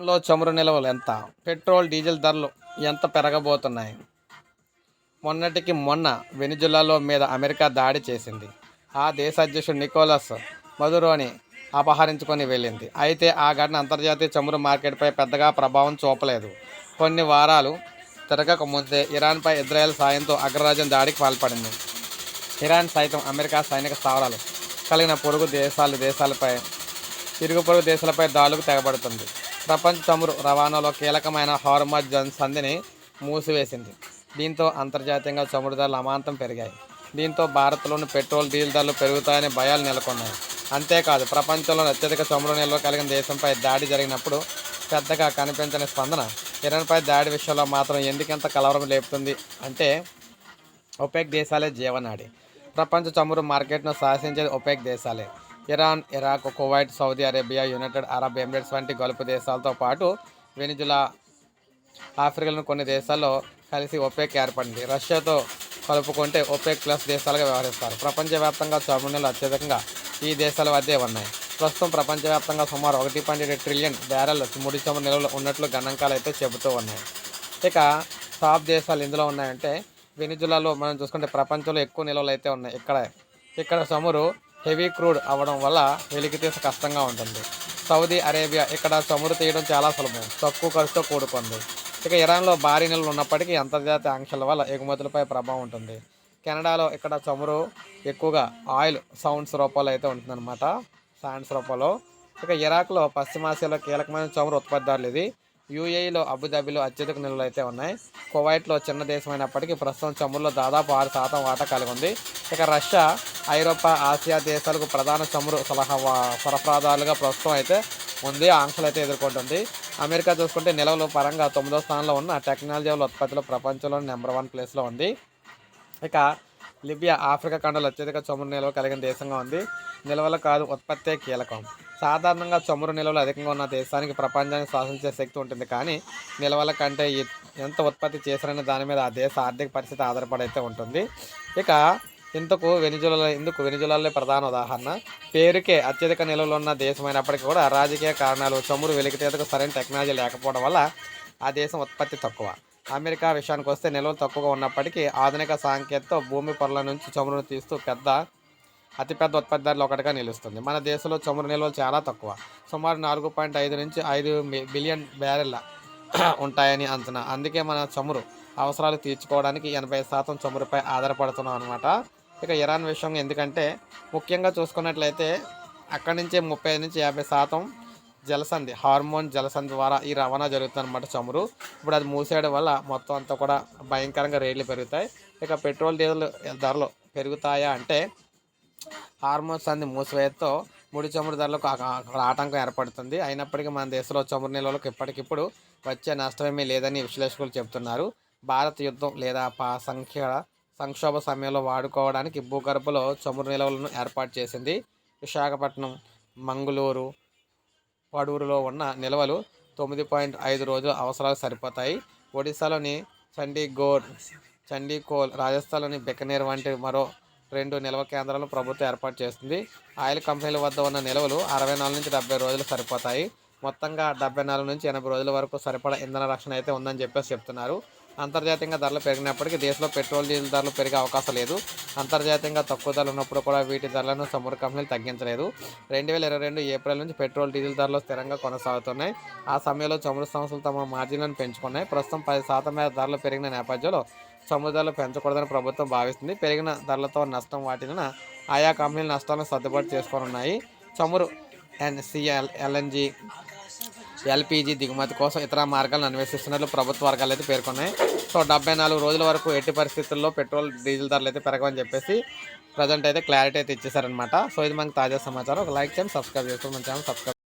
లో చమురు నిల్వలు ఎంత? పెట్రోల్, డీజిల్ ధరలు ఎంత పెరగబోతున్నాయి? మొన్నటికి మొన్న వెనిజులాలో మీద అమెరికా దాడి చేసింది. ఆ దేశ అధ్యక్షుడు నికోలస్ మదురోని అపహరించుకొని వెళ్ళింది. అయితే ఆ ఘటన అంతర్జాతీయ చమురు మార్కెట్పై పెద్దగా ప్రభావం చూపలేదు. కొన్ని వారాలు తిరగక ముందే ఇరాన్పై ఇజ్రాయెల్ సాయంతో అగ్రరాజ్యం దాడికి పాల్పడింది. ఇరాన్ సైతం అమెరికా సైనిక స్థావరాలు కలిగిన ఇరుగు పొరుగు దేశాలపై దాడులకు తెగబడుతుంది. ప్రపంచ చమురు రవాణాలో కీలకమైన హార్మజ్ సంధిని మూసివేసింది. దీంతో అంతర్జాతీయంగా చమురు ధరలు అమాంతం పెరిగాయి. దీంతో భారత్లోని పెట్రోల్, డీజిల్ ధరలు పెరుగుతాయనే భయాలు నెలకొన్నాయి. అంతేకాదు, ప్రపంచంలో అత్యధిక చమురు నిల్వ కలిగిన దేశంపై దాడి జరిగినప్పుడు పెద్దగా కనిపించని స్పందన ఇరాన్పై దాడి విషయంలో మాత్రం ఎందుకంత కలవరం లేపుతుంది అంటే ఒపెక్ దేశాలే జీవనాడి. ప్రపంచ చమురు మార్కెట్ను శాసించేది ఒపెక్ దేశాలే. Iran, Iraq, Kuwait, Saudi Arabia, United Arab Emirates వంటి గల్ఫ్ దేశాలతో పాటు వెనిజులా, ఆఫ్రికాలోని కొన్ని దేశాల్లో కలిసి ఒపెక్ ఏర్పడింది. రష్యాతో కలుపుకుంటే ఒపెక్ ప్లస్ దేశాలుగా వ్యవహరిస్తారు. ప్రపంచవ్యాప్తంగా చమురు నిల్వలు అత్యధికంగా ఈ దేశాల వద్దే ఉన్నాయి. ప్రస్తుతం ప్రపంచవ్యాప్తంగా సుమారు 1.7 ట్రిలియన్ బ్యారెల్ ముడి చమురు నిల్వలు ఉన్నట్లు గణాంకాలు అయితే చెబుతూ ఉన్నాయి. ఇక టాప్ దేశాలు ఇందులో ఉన్నాయంటే వెనిజులాలో మనం చూసుకుంటే ప్రపంచంలో ఎక్కువ నిల్వలు అయితే ఉన్నాయి. ఇక్కడ చమురు హెవీ క్రూడ్ అవ్వడం వల్ల వెలికితీస కష్టంగా ఉంటుంది. సౌదీ అరేబియా, ఇక్కడ చమురు తీయడం చాలా సులభం, తక్కువ ఖర్చుతో కూడుకుంది. ఇక ఇరాన్లో భారీ నిల్వలు ఉన్నప్పటికీ అంతర్జాతీయ ఆంక్షల వల్ల ఎగుమతులపై ప్రభావం ఉంటుంది. కెనడాలో ఇక్కడ చమురు ఎక్కువగా ఆయిల్ సౌండ్స్ రూపంలో అయితే ఉంటుందన్నమాట, శాండ్స్ రూపంలో. ఇక ఇరాక్లో, పశ్చిమాసియాలో కీలకమైన చమురు ఉత్పత్తిదారులు ఇది. యూఏఈలో, అబుదాబిలో అత్యధిక నిల్వలు అయితే ఉన్నాయి. కువైట్లో చిన్న దేశమైనప్పటికీ ప్రస్తుతం చమురులో దాదాపు 6% వాటా కలిగి ఉంది. ఇక రష్యా, ఐరోపా, ఆసియా దేశాలకు ప్రధాన చమురు సరఫరాదారులుగా ప్రస్తుతం అయితే ఉంది. ఆంక్షలు అయితే ఎదుర్కొంటుంది. అమెరికా చూసుకుంటే నిల్వల పరంగా 9వ స్థానంలో ఉన్న టెక్నాలజీ ఉత్పత్తిలో ప్రపంచంలో నెంబర్ 1 ప్లేస్లో ఉంది. ఇక లిబియా, ఆఫ్రికా ఖండంలో అత్యధిక చమురు నిల్వ కలిగిన దేశంగా ఉంది. నిల్వలు కాదు, ఉత్పత్తే కీలకం. సాధారణంగా చమురు నిల్వలు అధికంగా ఉన్న దేశానికి ప్రపంచాన్ని శాసించే శక్తి ఉంటుంది. కానీ నిల్వల కంటే ఎంత ఉత్పత్తి చేశారనే దాని మీద ఆ దేశ ఆర్థిక పరిస్థితి ఆధారపడి అయితే ఉంటుంది. ఇక ఇందుకు వెనిజులాలో ప్రధాన ఉదాహరణ. పేరుకే అత్యధిక నిల్వలు ఉన్న దేశమైనప్పటికీ కూడా రాజకీయ కారణాలు, చమురు వెలికితీతకు సరైన టెక్నాలజీ లేకపోవడం వల్ల ఆ దేశం ఉత్పత్తి తక్కువ. అమెరికా విషయానికి వస్తే నిల్వలు తక్కువగా ఉన్నప్పటికీ ఆధునిక సాంకేతికతో భూమి పొరల నుంచి చమురును తీస్తూ అతిపెద్ద ఉత్పత్తిదారులు ఒకటిగా నిలుస్తుంది. మన దేశంలో చమురు నిల్వలు చాలా తక్కువ, సుమారు 4.5 నుంచి 5 బిలియన్ బ్యారెల్ల ఉంటాయని అంచనా. అందుకే మన చమురు అవసరాలు తీర్చుకోవడానికి 80% చమురుపై ఆధారపడుతున్నాం అనమాట. ఇక ఇరాన్ విషయం ఎందుకంటే ముఖ్యంగా చూసుకున్నట్లయితే అక్కడి నుంచే 35 నుంచి 50% హార్మోన్ జలసంధి ద్వారా ఈ రవాణా జరుగుతుంది అనమాట చమురు. ఇప్పుడు అది మూసేయడం వల్ల మొత్తం అంతా కూడా భయంకరంగా రేట్లు పెరుగుతాయి. ఇక పెట్రోల్, డీజిల్ ధరలు పెరుగుతాయా అంటే హార్మోన్ సంధి మూసివేయడంతో ముడి చమురు ధరలకు ఆటంకం ఏర్పడుతుంది. అయినప్పటికీ మన దేశంలో చమురు నిల్వలకు ఇప్పటికిప్పుడు వచ్చే నష్టమేమీ లేదని విశ్లేషకులు చెబుతున్నారు. భారత్ యుద్ధం లేదా సంక్షోభ సమయంలో వాడుకోవడానికి భూగర్భంలో చమురు నిల్వలను ఏర్పాటు చేసింది. విశాఖపట్నం, మంగళూరు, పడూరులో ఉన్న నిల్వలు 9.5 రోజుల అవసరాలు సరిపోతాయి. ఒడిశాలోని చండీకోల్, రాజస్థాన్లోని బికనేర్ వంటి మరో 2 నిల్వ కేంద్రాలను ప్రభుత్వం ఏర్పాటు చేస్తుంది. ఆయిల్ కంపెనీల వద్ద ఉన్న నిల్వలు 64 నుంచి 70 రోజులు సరిపోతాయి. మొత్తంగా 74 నుంచి 80 రోజుల వరకు సరిపడా ఇంధన రక్షణ అయితే ఉందని చెప్తున్నారు. అంతర్జాతీయంగా ధరలు పెరిగినప్పటికీ దేశంలో పెట్రోల్, డీజిల్ ధరలు పెరిగే అవకాశం లేదు. అంతర్జాతీయంగా తక్కువ ధరలు ఉన్నప్పుడు కూడా వీటి ధరలను చమురు కంపెనీలు తగ్గించలేదు. 2022 ఏప్రిల్ నుంచి పెట్రోల్, డీజిల్ ధరలు స్థిరంగా కొనసాగుతున్నాయి. ఆ సమయంలో చమురు సంస్థలు తమ మార్జిన్లను పెంచుకున్నాయి. ప్రస్తుతం 10% మేర ధరలు పెరిగిన నేపథ్యంలో చమురు ధరలు పెంచకూడదని ప్రభుత్వం భావిస్తుంది. పెరిగిన ధరలతో నష్టం వాటిన ఆయా కంపెనీలు నష్టాలను సర్దుబాటు చేసుకోనున్నాయి. చమురు, ఎల్ఎన్జీ, ఎల్పీజీ దిగుమతి కోసం ఇతర మార్గాలను అన్వేషిస్తున్నట్లు ప్రభుత్వ వర్గాలు అయితే పేర్కొన్నాయి. సో 74 రోజుల వరకు ఎట్టి పరిస్థితుల్లో పెట్రోల్, డీజిల్ ధరలు అయితే పెరగవని చెప్పేసి ప్రజెంట్ అయితే క్లారిటీ అయితే ఇచ్చేసారనమాట. సో ఇది మనకు తాజా సమాచారం. ఒక లైక్ చేయండి, సబ్స్క్రైబ్ చేసుకోండి, మన ఛానల్ సబ్స్క్రైబ్